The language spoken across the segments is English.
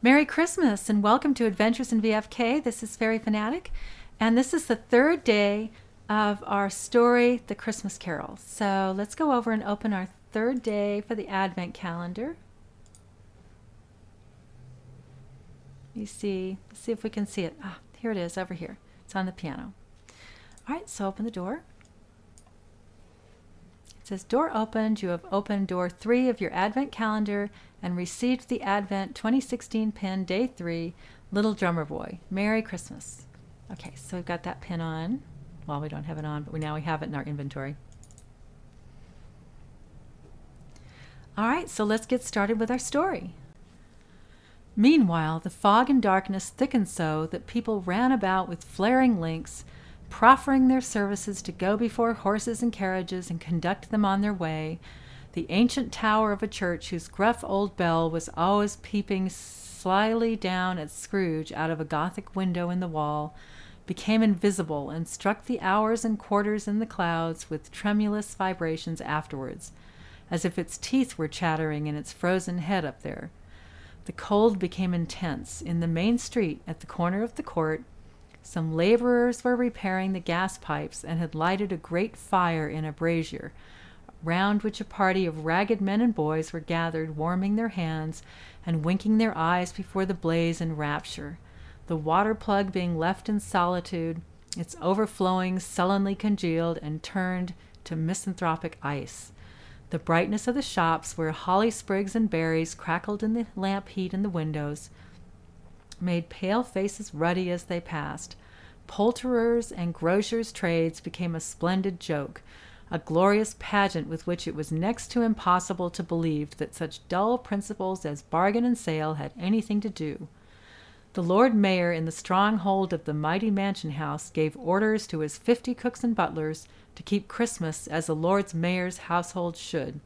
Merry Christmas and welcome to Adventures in VFK. This is Fairy Fanatic, and this is the third day of our story, The Christmas Carol. So let's go over and open our third day for the Advent Calendar. Let's see if we can see it. Ah, here it is over here. It's on the piano. All right, so open the door. It says, door opened. You have opened door 3 of your Advent Calendar and received the Advent 2016 pin, day 3, Little Drummer Boy. Merry Christmas. Okay, so we've got that pin on. Well, we don't have it on, but now we have it in our inventory. All right, so let's get started with our story. Meanwhile, the fog and darkness thickened so that people ran about with flaring links, proffering their services to go before horses and carriages and conduct them on their way. The ancient tower of a church whose gruff old bell was always peeping slyly down at Scrooge out of a Gothic window in the wall became invisible and struck the hours and quarters in the clouds with tremulous vibrations afterwards, as if its teeth were chattering in its frozen head up there. The cold became intense. In the main street, at the corner of the court, some laborers were repairing the gas pipes and had lighted a great fire in a brazier, round which a party of ragged men and boys were gathered, warming their hands and winking their eyes before the blaze in rapture, the water plug being left in solitude, its overflowing sullenly congealed and turned to misanthropic ice. The brightness of the shops, where holly sprigs and berries crackled in the lamp heat in the windows, made pale faces ruddy as they passed. Poulterers' and grocers' trades became a splendid joke, a glorious pageant with which it was next to impossible to believe that such dull principles as bargain and sale had anything to do. The Lord Mayor in the stronghold of the mighty mansion house gave orders to his 50 cooks and butlers to keep Christmas as a Lord Mayor's household should.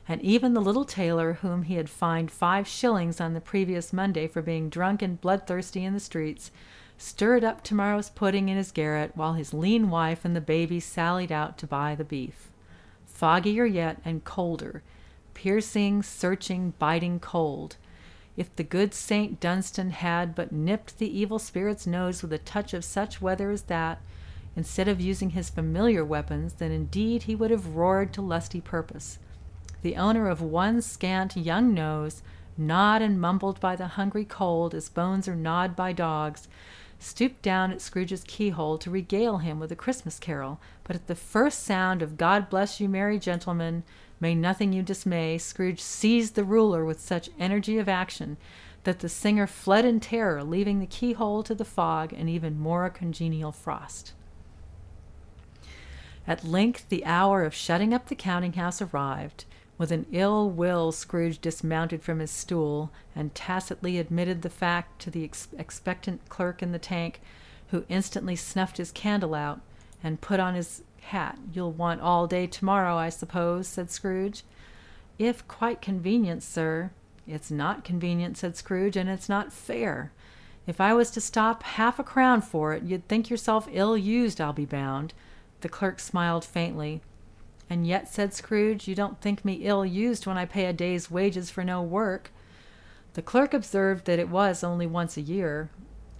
And even the little tailor, whom he had fined 5 shillings on the previous Monday for being drunk and bloodthirsty in the streets, stirred up tomorrow's pudding in his garret while his lean wife and the baby sallied out to buy the beef. Foggier yet and colder, piercing, searching, biting cold. If the good Saint Dunstan had but nipped the evil spirit's nose with a touch of such weather as that, instead of using his familiar weapons, then indeed he would have roared to lusty purpose. The owner of one scant young nose, gnawed and mumbled by the hungry cold as bones are gnawed by dogs, stooped down at Scrooge's keyhole to regale him with a Christmas carol, but at the first sound of God bless you, merry gentlemen, may nothing you dismay, Scrooge seized the ruler with such energy of action that the singer fled in terror, leaving the keyhole to the fog and even more congenial frost. At length the hour of shutting up the counting-house arrived. With an ill will, Scrooge dismounted from his stool and tacitly admitted the fact to the expectant clerk in the tank, who instantly snuffed his candle out and put on his hat. "You'll want all day tomorrow, I suppose," said Scrooge. "If quite convenient, sir." "It's not convenient," said Scrooge, "and it's not fair. If I was to stop half a crown for it, you'd think yourself ill-used, I'll be bound." The clerk smiled faintly. "And yet," said Scrooge, "you don't think me ill-used when I pay a day's wages for no work." The clerk observed that it was only once a year.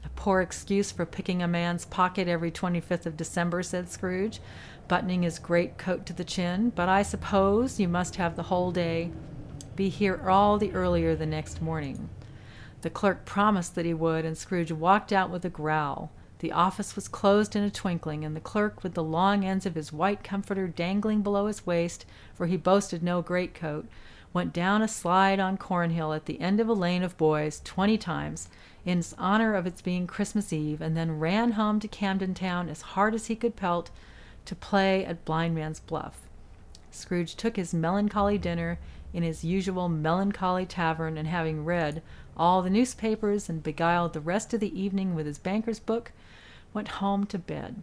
"A poor excuse for picking a man's pocket every 25th of December," said Scrooge, buttoning his great coat to the chin. "But I suppose you must have the whole day. Be here all the earlier the next morning." The clerk promised that he would, and Scrooge walked out with a growl. The office was closed in a twinkling, and the clerk, with the long ends of his white comforter dangling below his waist, for he boasted no greatcoat, went down a slide on Cornhill at the end of a lane of boys 20 times, in honor of its being Christmas Eve, and then ran home to Camden Town as hard as he could pelt to play at Blind Man's Bluff. Scrooge took his melancholy dinner in his usual melancholy tavern, and having read all the newspapers and beguiled the rest of the evening with his banker's book, went home to bed.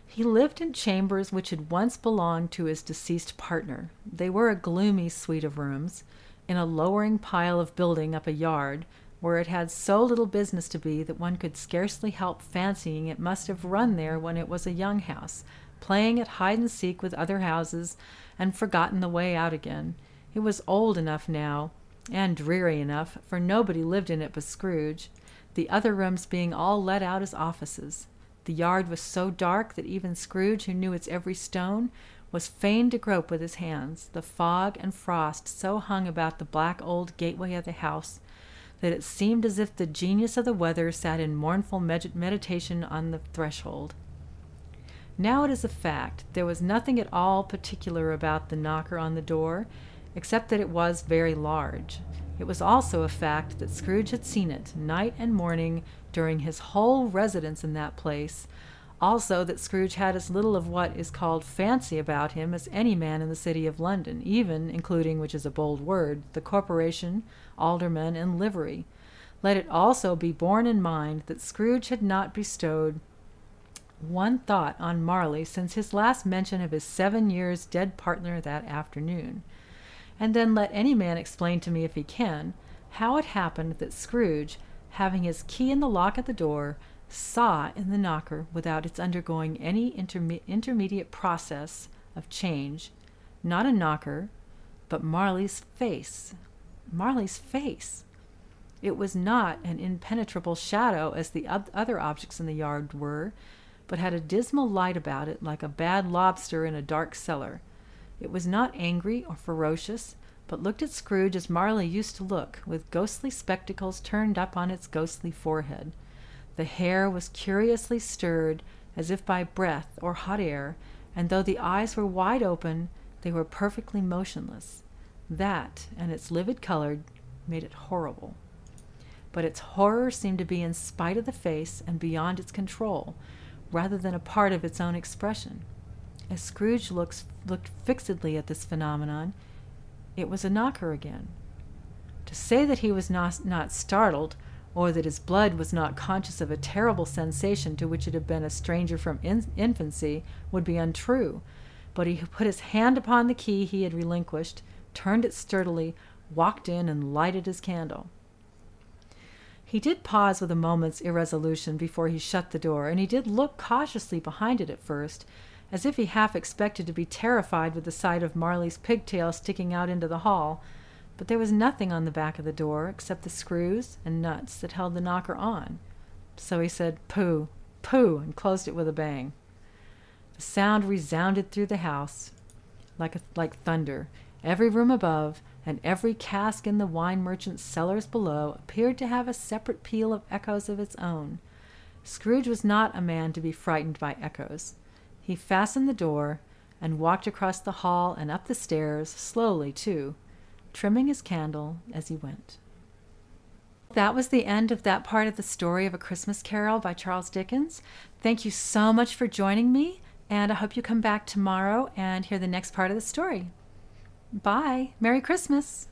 He lived in chambers which had once belonged to his deceased partner. They were a gloomy suite of rooms, in a lowering pile of building up a yard, where it had so little business to be that one could scarcely help fancying it must have run there when it was a young house, playing at hide-and-seek with other houses, and forgotten the way out again. It was old enough now, and dreary enough, for nobody lived in it but Scrooge, the other rooms being all let out as offices. The yard was so dark that even Scrooge, who knew its every stone, was fain to grope with his hands. The fog and frost so hung about the black old gateway of the house that it seemed as if the genius of the weather sat in mournful meditation on the threshold. Now it is a fact, there was nothing at all particular about the knocker on the door, except that it was very large. It was also a fact that Scrooge had seen it, night and morning, during his whole residence in that place, also that Scrooge had as little of what is called fancy about him as any man in the city of London, even including, which is a bold word, the corporation, aldermen, and livery. Let it also be borne in mind that Scrooge had not bestowed one thought on Marley since his last mention of his 7 years dead partner that afternoon. And then let any man explain to me, if he can, how it happened that Scrooge, having his key in the lock at the door, saw in the knocker, without its undergoing any intermediate process of change, not a knocker, but Marley's face. Marley's face! It was not an impenetrable shadow as the other objects in the yard were, but had a dismal light about it like a bad lobster in a dark cellar. It was not angry or ferocious, but looked at Scrooge as Marley used to look, with ghostly spectacles turned up on its ghostly forehead. The hair was curiously stirred, as if by breath or hot air, and though the eyes were wide open, they were perfectly motionless. That, and its livid color, made it horrible. But its horror seemed to be in spite of the face and beyond its control, rather than a part of its own expression. As Scrooge looked fixedly at this phenomenon, it was a knocker again. To say that he was not startled, or that his blood was not conscious of a terrible sensation to which it had been a stranger from infancy, would be untrue, but he put his hand upon the key he had relinquished, turned it sturdily, walked in, and lighted his candle. He did pause with a moment's irresolution before he shut the door, and he did look cautiously behind it at first, as if he half expected to be terrified with the sight of Marley's pigtail sticking out into the hall, but there was nothing on the back of the door except the screws and nuts that held the knocker on. So he said, "Pooh, pooh," and closed it with a bang. The sound resounded through the house like thunder. Every room above, and every cask in the wine merchant's cellars below, appeared to have a separate peal of echoes of its own. Scrooge was not a man to be frightened by echoes. He fastened the door, and walked across the hall and up the stairs, slowly too, trimming his candle as he went. That was the end of that part of the story of A Christmas Carol by Charles Dickens. Thank you so much for joining me, and I hope you come back tomorrow and hear the next part of the story. Bye. Merry Christmas.